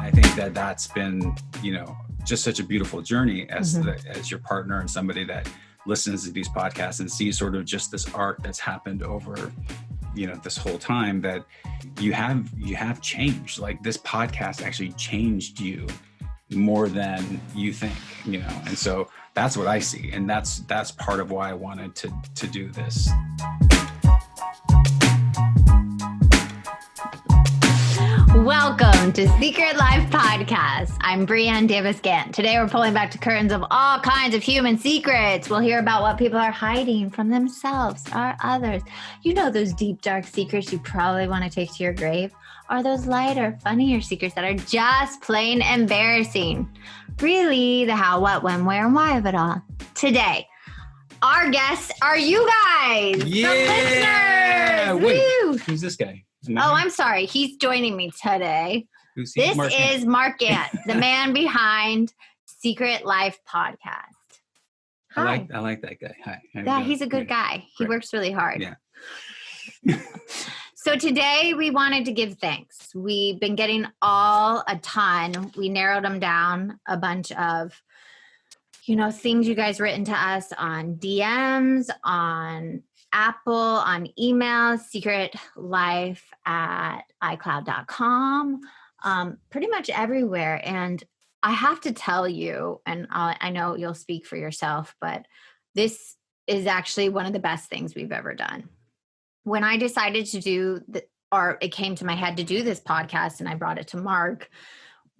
I think that that's been, just such a beautiful journey as as your partner and somebody that listens to these podcasts and sees sort of just this arc that's happened over, this whole time, that you have changed. Like, this podcast actually changed you more than you think, and so that's what I see. And that's part of why I wanted to do this. Welcome to Secret Life Podcast. I'm Brianne Davis-Gant. Today we're pulling back the curtains of all kinds of human secrets. We'll hear about what people are hiding from themselves or others. Those deep, dark secrets you probably want to take to your grave, or those lighter, funnier secrets that are just plain embarrassing. Really, the how, what, when, where, and why of it all. Today, our guests are you guys, the listeners. Wait, Woo! Who's this guy? Oh, I'm sorry. He's joining me today. Who's he? This is Mark Gant, the man behind Secret Life Podcast. Hi. I like that guy. Hi. Yeah, he's a good guy. He works really hard. Yeah. So today we wanted to give thanks. We've been getting a ton. We narrowed them down, a bunch of, things you guys written to us on DMs, on Apple, on email, secretlife@icloud.com, pretty much everywhere. And I have to tell you, and I know you'll speak for yourself, but this is actually one of the best things we've ever done. When I decided to it came to my head to do this podcast, and I brought it to Mark,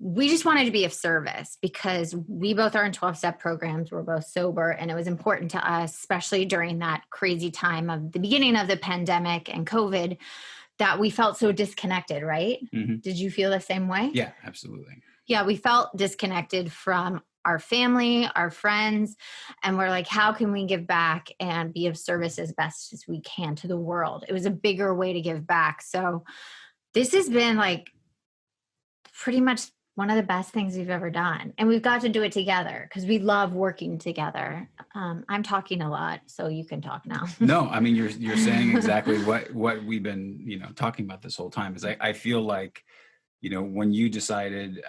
we just wanted to be of service because we both are in 12-step programs. We're both sober, and it was important to us, especially during that crazy time of the beginning of the pandemic and COVID, that we felt so disconnected, right? Mm-hmm. Did you feel the same way? Yeah, absolutely. Yeah, we felt disconnected from our family, our friends, and we're like, how can we give back and be of service as best as we can to the world? It was a bigger way to give back. So this has been like pretty much one of the best things we've ever done. And we've got to do it together because we love working together. I'm talking a lot, so you can talk now. No, I mean, you're saying exactly what we've been, talking about this whole time. Is I feel like, when you decided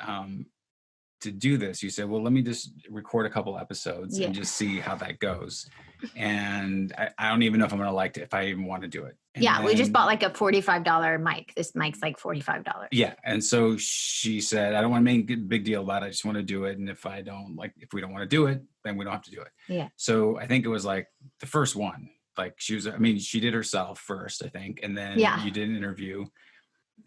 to do this, you said, well, let me just record a couple episodes and just see how that goes. And I don't even know if I'm going to like it, if I even want to do it. And then, we just bought like a $45 mic. This mic's like $45. Yeah. And so she said, I don't want to make a big deal about it. I just want to do it. And if we don't want to do it, then we don't have to do it. Yeah. So I think it was like the first one, like she did herself first, I think. And then you did an interview,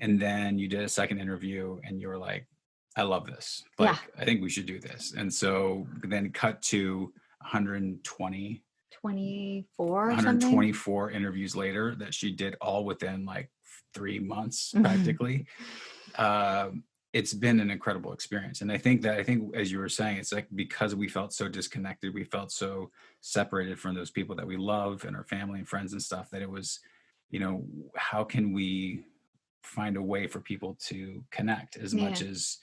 and then you did a second interview, and you were like, I love this. Like, I think we should do this. And so then cut to 124 interviews later that she did all within like 3 months, practically. It's been an incredible experience. And I think as you were saying, it's like, because we felt so disconnected, we felt so separated from those people that we love and our family and friends and stuff, that it was, how can we find a way for people to connect as much as,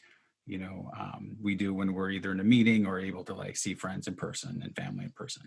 we do when we're either in a meeting or able to like see friends in person and family in person.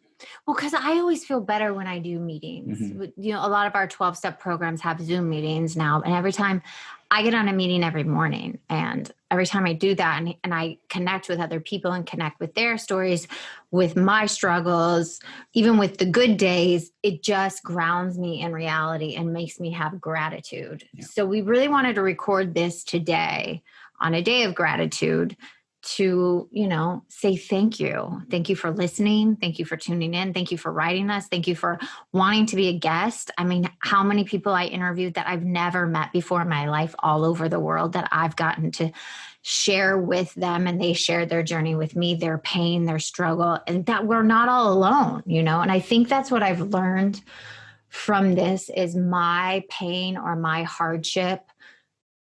Well, because I always feel better when I do meetings. Mm-hmm. A lot of our 12-step programs have Zoom meetings now. And every time I get on a meeting every morning, and every time I do that and I connect with other people and connect with their stories, with my struggles, even with the good days, it just grounds me in reality and makes me have gratitude. Yeah. So we really wanted to record this today on a day of gratitude to, say thank you. Thank you for listening. Thank you for tuning in. Thank you for writing us. Thank you for wanting to be a guest. I mean, how many people I interviewed that I've never met before in my life all over the world that I've gotten to share with them, and they shared their journey with me, their pain, their struggle, and that we're not all alone, and I think that's what I've learned from this is my pain or my hardship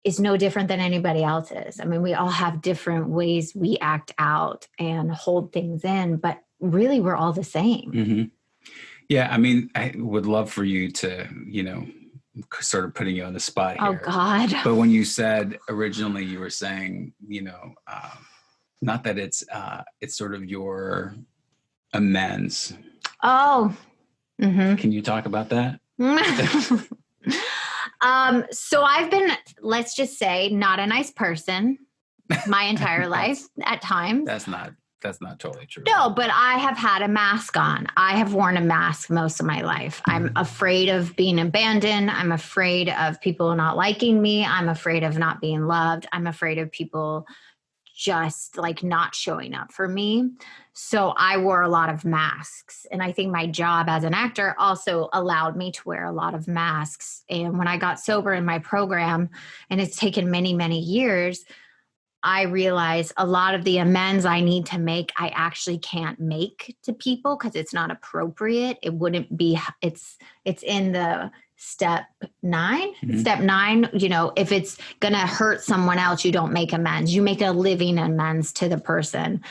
is no different than anybody else's. I mean, we all have different ways we act out and hold things in, but really we're all the same. Mm-hmm. Yeah. I mean, I would love for you to, sort of putting you on the spot here. Oh God. But when you said originally, you were saying, not that it's sort of your amends. Oh. Mm-hmm. Can you talk about that? So I've been, let's just say, not a nice person my entire life at times. That's not totally true. No, but I have had a mask on. I have worn a mask most of my life. I'm afraid of being abandoned. I'm afraid of people not liking me. I'm afraid of not being loved. I'm afraid of people just like not showing up for me. So I wore a lot of masks. And I think my job as an actor also allowed me to wear a lot of masks. And when I got sober in my program, and it's taken many, many years, I realized a lot of the amends I need to make, I actually can't make to people because it's not appropriate. It wouldn't be, it's in the step 9. Mhm. Step 9, you know, if it's going to hurt someone else, you don't make amends. You make a living amends to the person.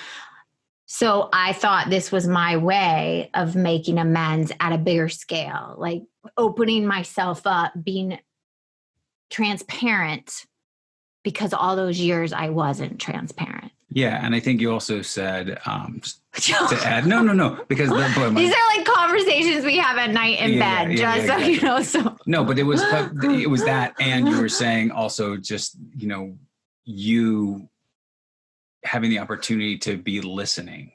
So I thought this was my way of making amends at a bigger scale, like opening myself up, being transparent, because all those years I wasn't transparent. Yeah, and I think you also said to add no, because these are like conversations we have at night in bed, you know. So no, but it was that, and you were saying also just, you know, you having the opportunity to be listening,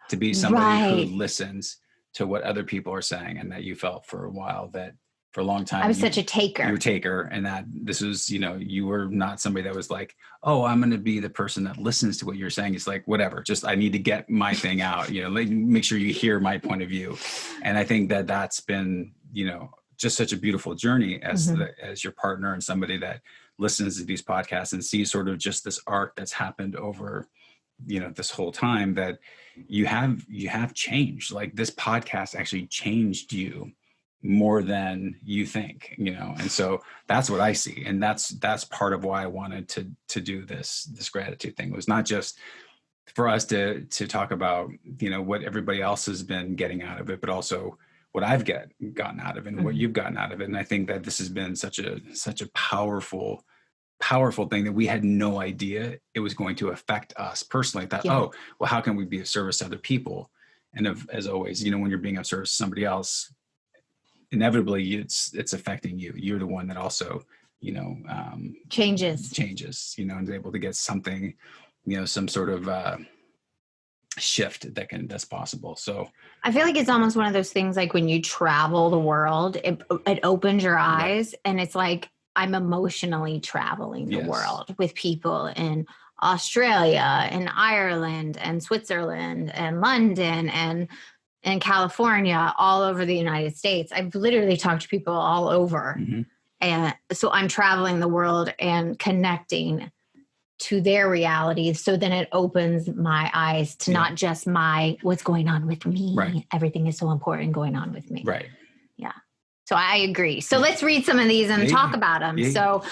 to be somebody who listens to what other people are saying, and that you felt for a while that. For a long time, I was such a taker. You were a taker, and that this was, you know, you were not somebody that was like, oh, I'm going to be the person that listens to what you're saying. It's like, whatever, just I need to get my thing out, you know, make sure you hear my point of view. And I think that that's been, you know, just such a beautiful journey as as your partner and somebody that listens to these podcasts and sees sort of just this arc that's happened over, you know, this whole time, that you have changed. Like this podcast actually changed you more than you think, you know. And so that's what I see, and that's part of why I wanted to do this gratitude thing. It was not just for us to talk about, you know, what everybody else has been getting out of it, but also what I've gotten out of it and what you've gotten out of it. And I think that this has been such a powerful thing that we had no idea it was going to affect us personally. I thought, oh, well, how can we be of service to other people? And as always, you know, when you're being of service to somebody else, inevitably it's affecting you. You're the one that also, you know, changes, you know, and is able to get something, you know, some sort of shift that's possible. So I feel like it's almost one of those things, like when you travel the world, it opens your eyes, and it's like I'm emotionally traveling the world with people in Australia and Ireland and Switzerland and London and California, all over the United States. I've literally talked to people all over. And so I'm traveling the world and connecting to their reality. So then it opens my eyes to not just what's going on with me. Right. Everything is so important going on with me. Right. Yeah. So I agree. So let's read some of these and talk about them. So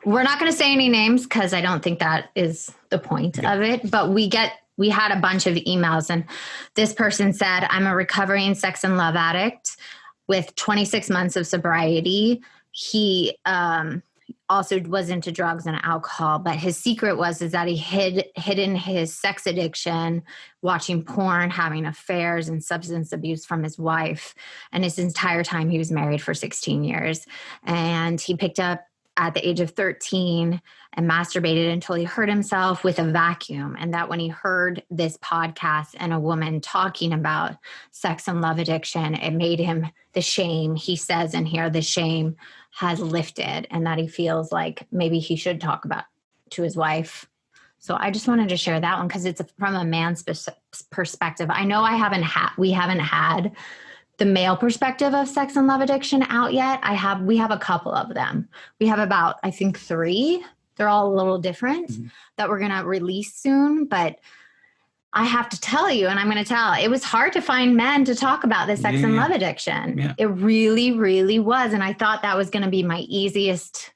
we're not going to say any names because I don't think that is the point of it, but we had a bunch of emails, and this person said, I'm a recovering sex and love addict with 26 months of sobriety. He also was into drugs and alcohol, but his secret is that he hidden his sex addiction, watching porn, having affairs, and substance abuse from his wife. And his entire time he was married for 16 years. And he picked up at the age of 13 and masturbated until he hurt himself with a vacuum. And that when he heard this podcast and a woman talking about sex and love addiction, it made him, the shame, he says in here, the shame has lifted, and that he feels like maybe he should talk about to his wife. So I just wanted to share that one because it's from a man's perspective. I know we haven't had the male perspective of sex and love addiction out yet. We have a couple of them. We have about, I think, 3. They're all a little different that we're going to release soon. But I have to tell you, and I'm going to tell, it was hard to find men to talk about the sex and love addiction. Yeah. It really, really was. And I thought that was going to be my easiest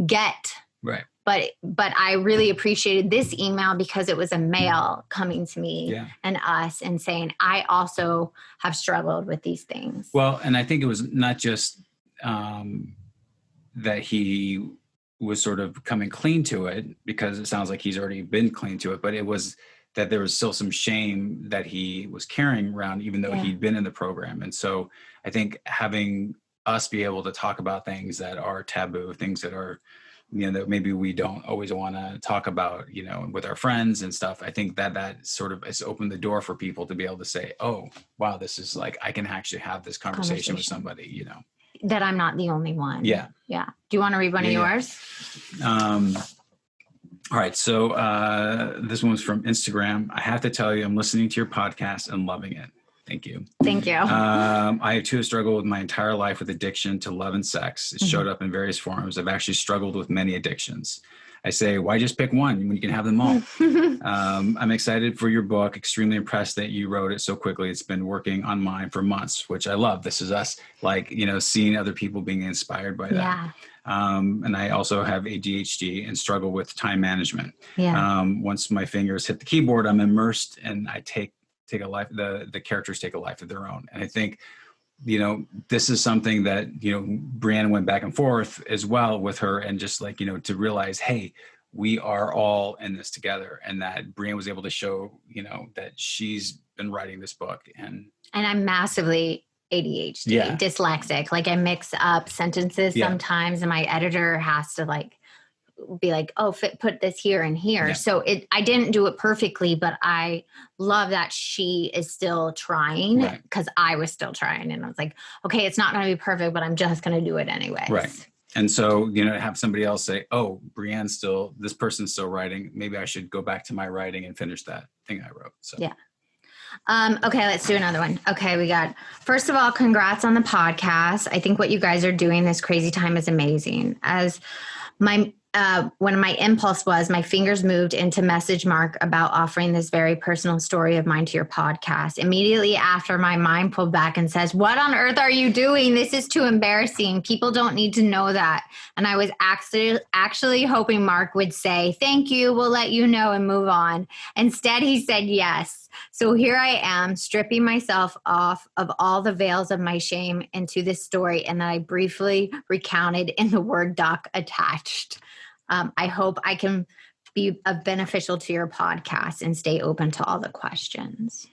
get. Right. But I really appreciated this email because it was a male coming to me and us and saying, I also have struggled with these things. Well, and I think it was not just that he was sort of coming clean to it, because it sounds like he's already been clean to it, but it was that there was still some shame that he was carrying around, even though he'd been in the program. And so I think having us be able to talk about things that are taboo, things that are, that maybe we don't always want to talk about, with our friends and stuff. I think that sort of has opened the door for people to be able to say, oh, wow, this is like, I can actually have this conversation with somebody, That I'm not the only one. Yeah. Yeah. Do you want to read one of yours? All right. So this one's from Instagram. I have to tell you, I'm listening to your podcast and loving it. Thank you. Thank you. I too have struggled with my entire life with addiction to love and sex. It showed up in various forms. I've actually struggled with many addictions. I say, why just pick one when you can have them all? I'm excited for your book. Extremely impressed that you wrote it so quickly. It's been working on mine for months, which I love. This is us, like, seeing other people being inspired by that. Yeah. And I also have ADHD and struggle with time management. Yeah. Once my fingers hit the keyboard, I'm immersed and I take a life, the characters take a life of their own. And I think, this is something that, Brianna went back and forth as well with her, and just like, to realize, hey, we are all in this together. And that Brianna was able to show, that she's been writing this book. And I'm massively ADHD, dyslexic. Like I mix up sentences sometimes, and my editor has to like be like, oh, put this here and here. Yeah. So I didn't do it perfectly, but I love that she is still trying, because I was still trying. And I was like, okay, it's not going to be perfect, but I'm just going to do it anyway. Right. And so, have somebody else say, oh, this person's still writing. Maybe I should go back to my writing and finish that thing I wrote. So yeah. Okay, let's do another one. Okay, we got, first of all, congrats on the podcast. I think what you guys are doing this crazy time is amazing. As when my impulse was, my fingers moved into message mark about offering this very personal story of mine to your podcast. Immediately after, my mind pulled back and says, what on earth are you doing? This is too embarrassing. People don't need to know that. And I was actually hoping Mark would say, thank you, we'll let you know, and move on. Instead, he said yes. So here I am, stripping myself off of all the veils of my shame into this story, and that I briefly recounted in the Word doc attached. I hope I can be beneficial to your podcast and stay open to all the questions.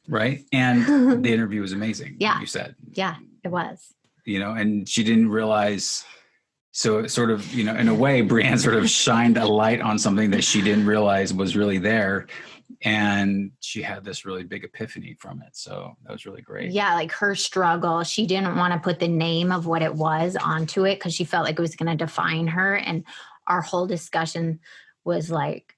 Right. And the interview was amazing. Yeah. You said. Yeah, it was. And she didn't realize. So it sort of, in a way, Brianne sort of shined a light on something that she didn't realize was really there. And she had this really big epiphany from it. So that was really great. Yeah, like her struggle. She didn't want to put the name of what it was onto it because she felt like it was going to define her. And our whole discussion was like,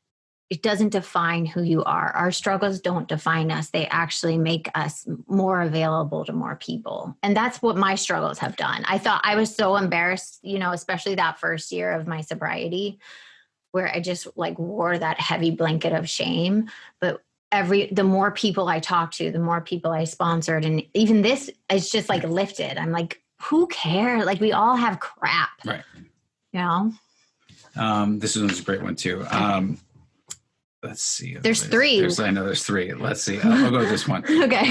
it doesn't define who you are. Our struggles don't define us. They actually make us more available to more people. And that's what my struggles have done. I thought I was so embarrassed, especially that first year of my sobriety, where I just like wore that heavy blanket of shame. But the more people I talked to, the more people I sponsored. And even this is just like lifted. I'm like, who cares? Like we all have crap. Right. This one's a great one too. Let's see. There's three. I know there's three. Let's see. I'll go with this one. Okay.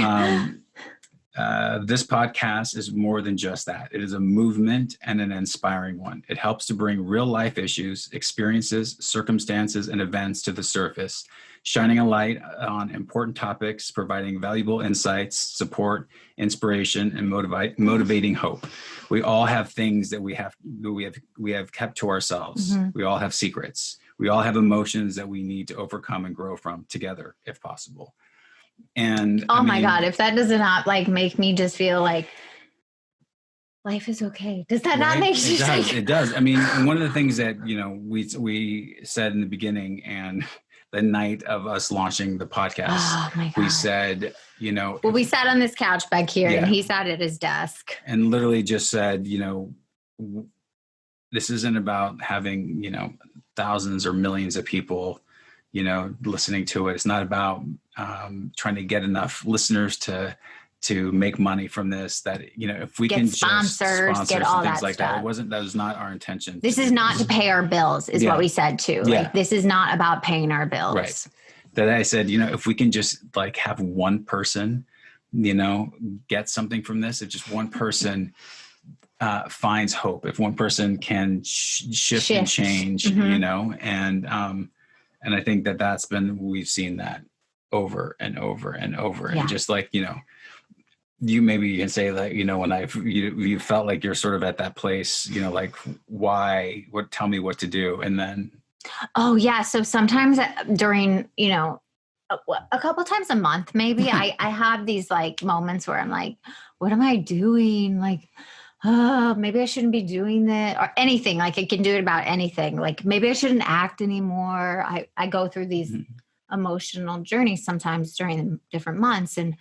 This podcast is more than just that. It is a movement and an inspiring one. It helps to bring real life issues, experiences, circumstances, and events to the surface, shining a light on important topics, providing valuable insights, support, inspiration, and motivating hope. We all have things that we have kept to ourselves. Mm-hmm. We all have secrets. We all have emotions that we need to overcome and grow from together, if possible. And my God, if that does not like make me just feel like life is okay. Does that not make you think? It does. I mean, one of the things that, we said in the beginning and the night of us launching the podcast, we said, we sat on this couch back here and he sat at his desk and literally just said, this isn't about having, thousands or millions of people, listening to it. It's not about trying to get enough listeners to make money from this, that, if we can sponsors, get all that like stuff. That was not our intention. This is not to pay our bills is what we said too. Yeah. Like this is not about paying our bills. Right. That I said, if we can just like have one person, get something from this, if just one person finds hope, if one person can shift and change, mm-hmm. And I think we've seen that over and over and over. Yeah. And just like, maybe you can say that, when you felt like you're sort of at that place, like tell me what to do. And then. Oh yeah. So sometimes during, a couple times a month, maybe I have these like moments where I'm like, what am I doing? Like, oh, maybe I shouldn't be doing that or anything. Like I can do it about anything. Like maybe I shouldn't act anymore. I go through these emotional journeys sometimes during different months. And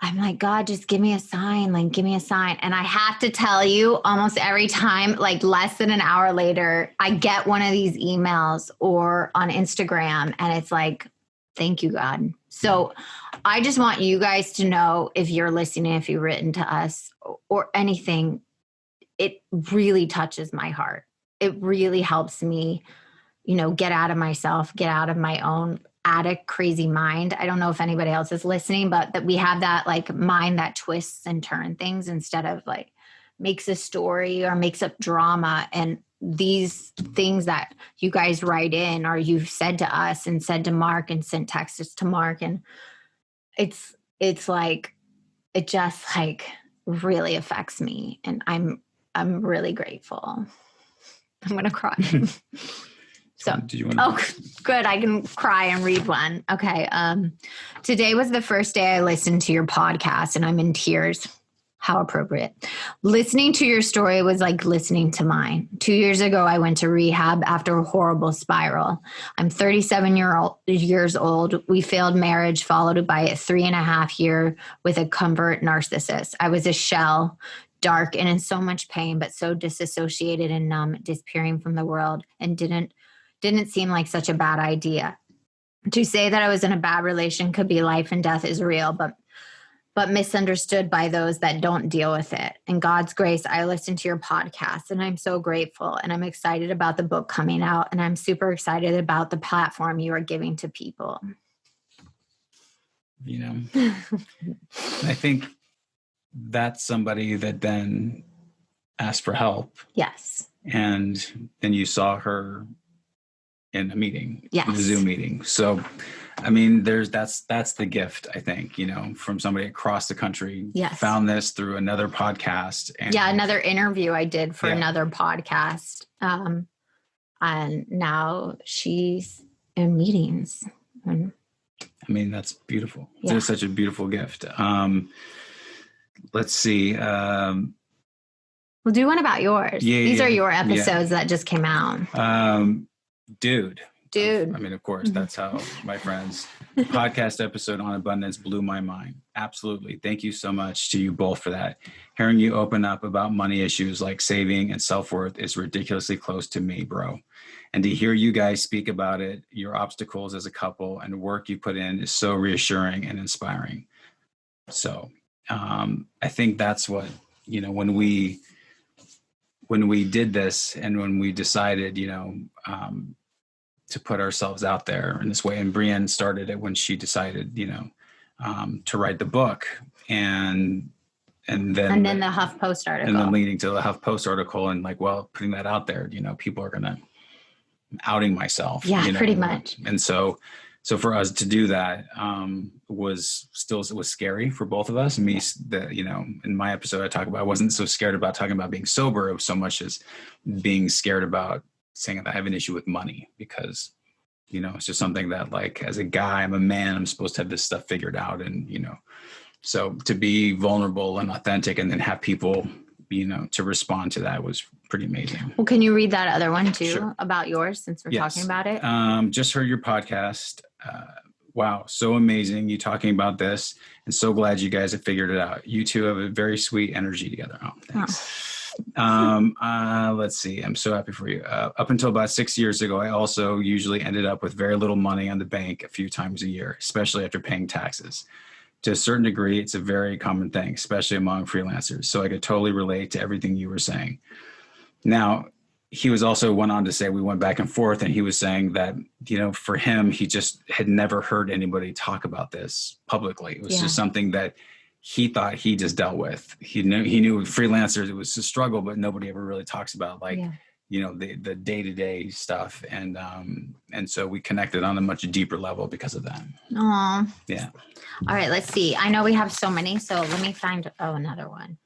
I'm like, God, just give me a sign, like, give me a sign. And I have to tell you, almost every time, like less than an hour later, I get one of these emails or on Instagram and it's like, thank you, God. So I just want you guys to know, if you're listening, if you've written to us or anything, it really touches my heart. It really helps me, get out of myself, get out of my own addict, crazy mind. I don't know if anybody else is listening, but that we have that like mind that twists and turns things instead of like makes a story or makes up drama. And these things that you guys write in or you've said to us and said to Mark and sent texts to Mark. And it's like, it just like really affects me. And I'm really grateful. I'm going to cry. So, good. I can cry and read one. Okay. Today was the first day I listened to your podcast and I'm in tears. How appropriate. Listening to your story was like listening to mine. 2 years ago, I went to rehab after a horrible spiral. I'm 37 years old. We failed marriage, followed by a 3.5 year with a convert narcissist. I was a shell, dark and in so much pain, but so disassociated and numb, disappearing from the world, and didn't seem like such a bad idea. To say that I was in a bad relation could be life and death is real, but misunderstood by those that don't deal with it. In God's grace, I listened to your podcast and I'm so grateful and I'm excited about the book coming out and I'm super excited about the platform you are giving to people. I think that's somebody that then asked for help. Yes. And then you saw her in a meeting, yes. In the Zoom meeting. So, I mean, that's the gift, I think, from somebody across the country, yes. Found this through another podcast. And another interview I did for another podcast. And now she's in meetings. And, I mean, that's beautiful. Yeah. It's such a beautiful gift. Let's see. We'll do one about yours. These are your episodes that just came out. Dude. I mean, of course, that's how my friends podcast episode on abundance blew my mind. Absolutely. Thank you so much to you both for that. Hearing you open up about money issues like saving and self-worth is ridiculously close to me, bro. And to hear you guys speak about it, your obstacles as a couple and work you put in is so reassuring and inspiring. So I think that's what, when we did this and when we decided, to put ourselves out there in this way. And Brienne started it when she decided, to write the book and then the HuffPost article. And then leading to the HuffPost article and like, well, putting that out there, people are going to outing myself. Yeah, pretty much. And so for us to do that was scary for both of us. Me, in my episode, I talk about, I wasn't so scared about talking about being sober so much as being scared about saying that I have an issue with money because, it's just something that like, as a guy, I'm a man, I'm supposed to have this stuff figured out. And, so to be vulnerable and authentic and then have people, to respond to that was pretty amazing. Well, can you read that other one too, Sure. About yours, since we're talking about it? Just heard your podcast. Wow. So amazing. You talking about this and so glad you guys have figured it out. You two have a very sweet energy together. Oh, thanks. Let's see. I'm so happy for you. Up until about 6 years ago, I also usually ended up with very little money on the bank a few times a year, especially after paying taxes. To a certain degree, it's a very common thing, especially among freelancers. So I could totally relate to everything you were saying. Now, he was also went on to say, we went back and forth and he was saying that, for him, he just had never heard anybody talk about this publicly. It was just something that he thought he just dealt with. He knew freelancers, it was a struggle, but nobody ever really talks about the day-to-day stuff. And so we connected on a much deeper level because of that. Oh, yeah. All right, let's see. I know we have so many, so let me find, another one.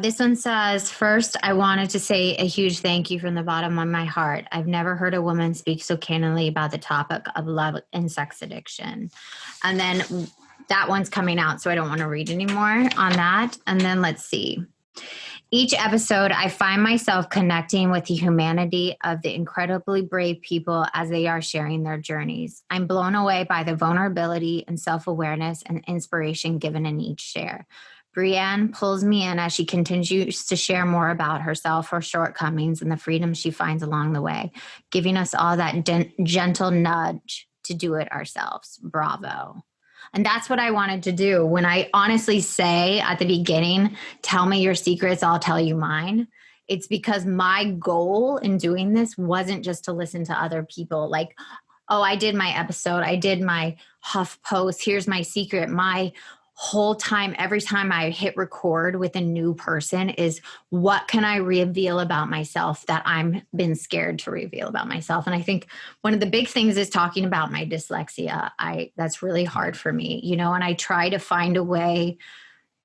This one says, first, I wanted to say a huge thank you from the bottom of my heart. I've never heard a woman speak so candidly about the topic of love and sex addiction. And then that one's coming out, so I don't want to read anymore on that. And then let's see. Each episode, I find myself connecting with the humanity of the incredibly brave people as they are sharing their journeys. I'm blown away by the vulnerability and self-awareness and inspiration given in each share. Brienne pulls me in as she continues to share more about herself, her shortcomings, and the freedom she finds along the way, giving us all that gentle nudge to do it ourselves. Bravo. And that's what I wanted to do. When I honestly say at the beginning, tell me your secrets, I'll tell you mine. It's because my goal in doing this wasn't just to listen to other people. Like, oh, I did my episode. I did my Huff post. Here's my secret. My whole time, every time I hit record with a new person is what can I reveal about myself that I'm been scared to reveal about myself. And I think one of the big things is talking about my dyslexia. That's really hard for me, and I try to find a way.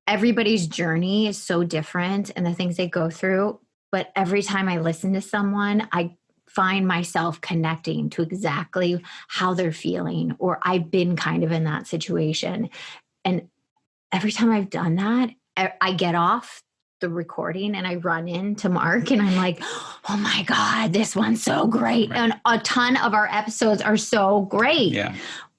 Everybody's journey is so different and the things they go through. But every time I listen to someone, I find myself connecting to exactly how they're feeling, or I've been kind of in that situation. And every time I've done that, I get off the recording and I run into Mark and I'm like, oh my God, this one's so great. Right. And a ton of our episodes are so great. Yeah.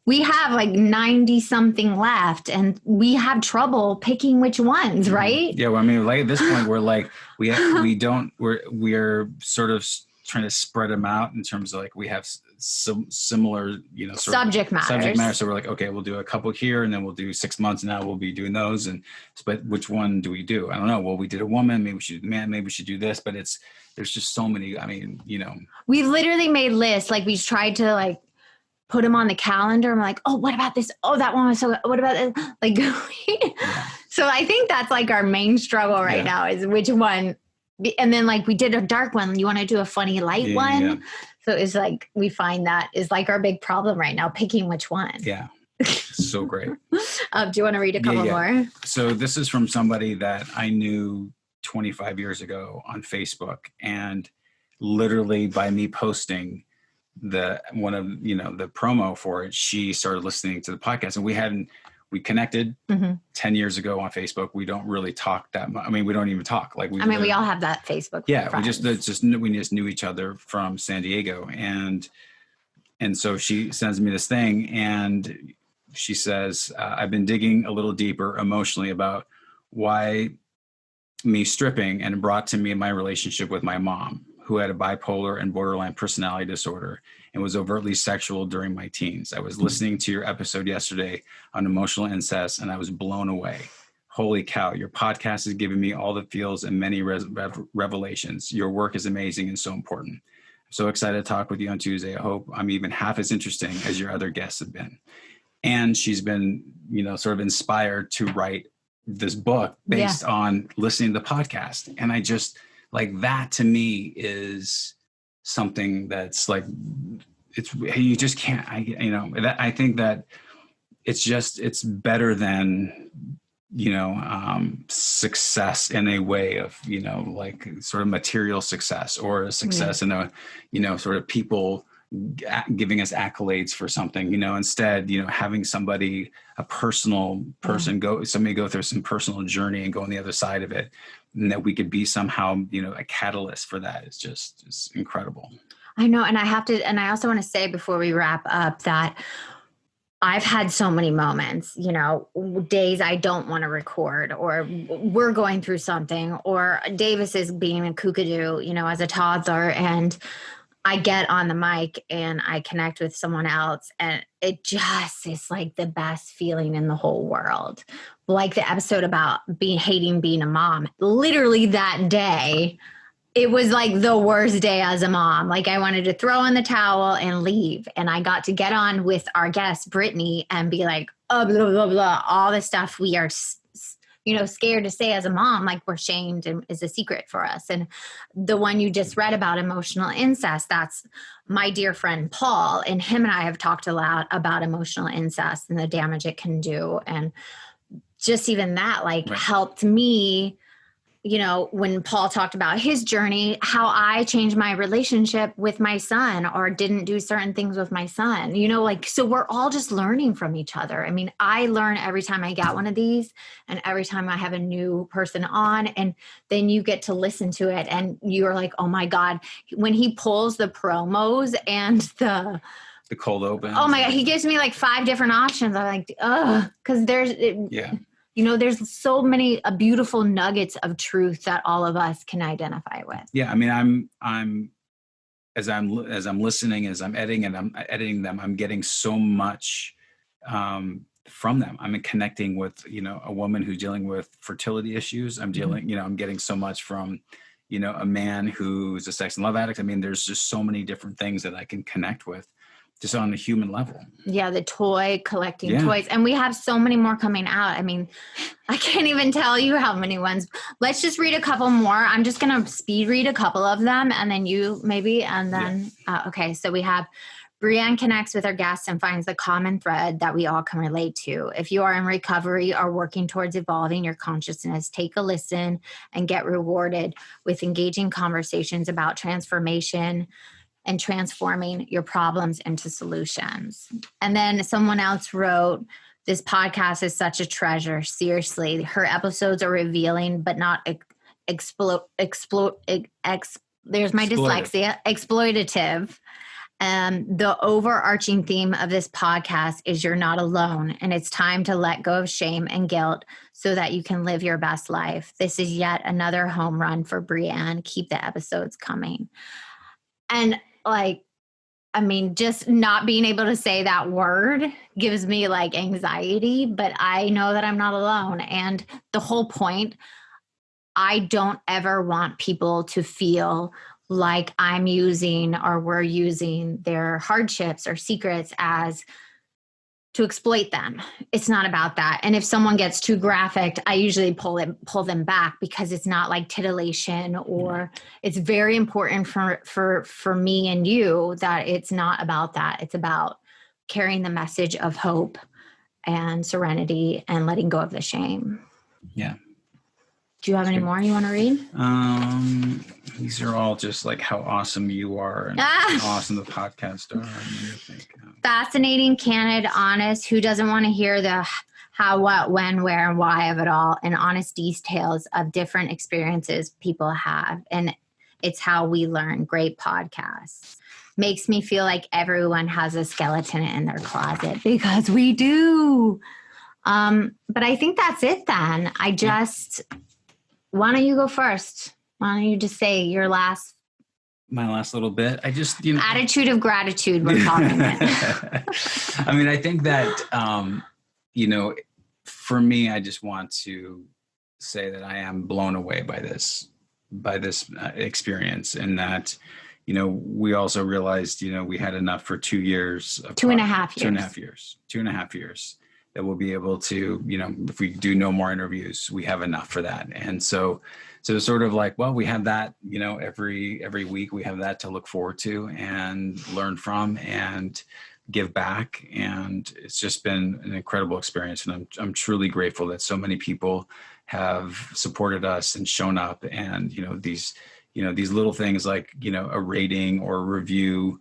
We have like 90 something left and we have trouble picking which ones, right? Yeah. Well, I mean, like at this point, we're like, we're sort of trying to spread them out in terms of like, we have some similar, subject matter. So we're like, okay, we'll do a couple here and then we'll do 6 months. Now we'll be doing those. But which one do we do? I don't know. Well, we did a woman, maybe we should do man, maybe we should do this, but there's just so many, I mean, we've literally made lists. Like we tried to like put them on the calendar. I'm like, oh, what about this? Oh, that one was so good. What about this? Like, So I think that's like our main struggle right now is which one. And then like we did a dark one. You want to do a funny light one? Yeah. So it's like, we find that is like our big problem right now, picking which one. Yeah. So great. Do you want to read a couple more? So this is from somebody that I knew 25 years ago on Facebook, and literally by me posting the promo for it, she started listening to the podcast, and we connected 10 years ago on Facebook. We don't really talk that much. I mean, we don't even talk. Like we all have that Facebook. Yeah. Friends. We just knew each other from San Diego. And so she sends me this thing and she says, I've been digging a little deeper emotionally about why me stripping and brought to me my relationship with my mom, who had a bipolar and borderline personality disorder and was overtly sexual during my teens. I was listening to your episode yesterday on emotional incest, and I was blown away. Holy cow, your podcast has given me all the feels and many revelations. Your work is amazing and so important. I'm so excited to talk with you on Tuesday. I hope I'm even half as interesting as your other guests have been. And she's been, sort of inspired to write this book based on listening to the podcast. And I just, like, that to me is something that's like, you just can't, I think that it's better than, success in a way of, like sort of material success, or a success in a, sort of people giving us accolades for something, instead, having somebody, a personal person go through some personal journey and go on the other side of it, and that we could be somehow, a catalyst for that is just, it's incredible. I know. And I also want to say before we wrap up that I've had so many moments, days I don't want to record, or we're going through something, or Davis is being a kookadoo, as a toddler, and I get on the mic and I connect with someone else, and it just is like the best feeling in the whole world. Like the episode about hating being a mom. Literally that day, it was like the worst day as a mom. Like I wanted to throw in the towel and leave. And I got to get on with our guest, Brittany, and be like, oh, blah, blah, blah, all the stuff we are scared to say as a mom, like we're shamed and is a secret for us. And the one you just read about emotional incest, that's my dear friend Paul, and him and I have talked a lot about emotional incest and the damage it can do. And just even that helped me, when Paul talked about his journey, how I changed my relationship with my son or didn't do certain things with my son, so we're all just learning from each other. I mean, I learn every time I get one of these and every time I have a new person on, and then you get to listen to it and you're like, oh my God, when he pulls the promos and the cold open. Oh my God, he gives me like 5 different options. I'm like, because there's so many beautiful nuggets of truth that all of us can identify with. Yeah, I mean, I'm as I'm listening, as I'm editing them, I'm getting so much from them. I'm connecting with a woman who's dealing with fertility issues. I'm getting so much from a man who's a sex and love addict. I mean, there's just so many different things that I can connect with, just on a human level. Yeah, the collecting toys. And we have so many more coming out. I mean, I can't even tell you how many ones. Let's just read a couple more. I'm just going to speed read a couple of them and then you maybe. And then, okay, so we have Brianne connects with her guests and finds the common thread that we all can relate to. If you are in recovery or working towards evolving your consciousness, take a listen and get rewarded with engaging conversations about transformation and transforming your problems into solutions. And then someone else wrote, this podcast is such a treasure. Seriously, her episodes are revealing, but not there's my dyslexia, exploitative. The overarching theme of this podcast is you're not alone, and it's time to let go of shame and guilt so that you can live your best life. This is yet another home run for Brianne. Keep the episodes coming. And just not being able to say that word gives me anxiety, but I know that I'm not alone. And the whole point, I don't ever want people to feel like I'm using or we're using their hardships or secrets as to exploit them. It's not about that. And if someone gets too graphic, I usually pull them back because it's not like titillation, or it's very important for me and you that it's not about that. It's about carrying the message of hope and serenity and letting go of the shame. Yeah. Do you have any more you want to read? These are all just how awesome you are and how awesome the podcast are. Fascinating, candid, honest. Who doesn't want to hear the how, what, when, where, and why of it all, and honest details of different experiences people have. And it's how we learn. Great podcasts. Makes me feel like everyone has a skeleton in their closet, because we do. But I think that's it then. Why don't you go first? Why don't you just say my last little bit? I just, attitude of gratitude we're talking about. I mean, I think that, for me, I just want to say that I am blown away by this experience, and that, we also realized, we had enough for 2 years. 2.5 years. 2.5 years. That we'll be able to, if we do no more interviews, we have enough for that. And so sort of we have that, every week we have that to look forward to and learn from and give back. And it's just been an incredible experience. And I'm truly grateful that so many people have supported us and shown up. And, these little things like, a rating or a review,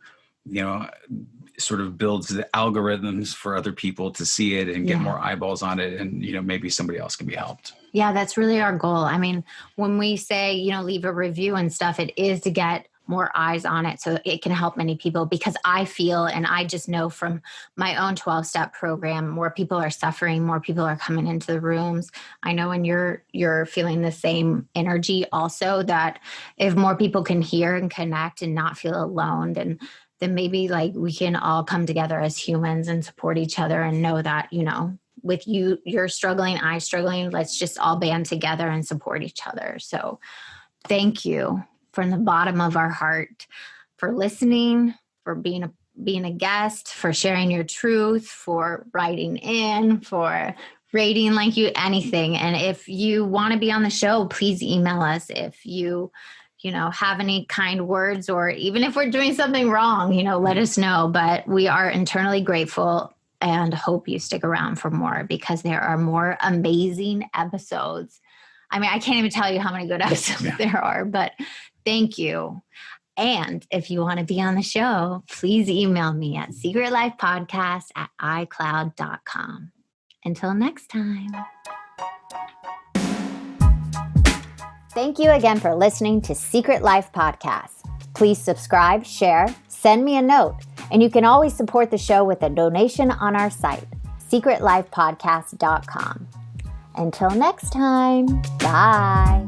sort of builds the algorithms for other people to see it and get more eyeballs on it. And, maybe somebody else can be helped. Yeah, that's really our goal. I mean, when we say, leave a review and stuff, it is to get more eyes on it so it can help many people, because I feel, and I just know from my own 12-step program, more people are suffering, more people are coming into the rooms. I know, and you're feeling the same energy also, that if more people can hear and connect and not feel alone, then maybe we can all come together as humans and support each other and know that, with you're struggling, I'm struggling, let's just all band together and support each other. So thank you from the bottom of our heart for listening, for being a guest, for sharing your truth, for writing in, for rating, anything. And if you want to be on the show, please email us. If you have any kind words, or even if we're doing something wrong, let us know. But we are internally grateful and hope you stick around for more, because there are more amazing episodes. I mean, I can't even tell you how many good episodes there are, but thank you. And if you want to be on the show, please email me at secretlifepodcast@icloud.com. Until next time. Thank you again for listening to Secret Life Podcast. Please subscribe, share, send me a note, and you can always support the show with a donation on our site, secretlifepodcast.com. Until next time, bye.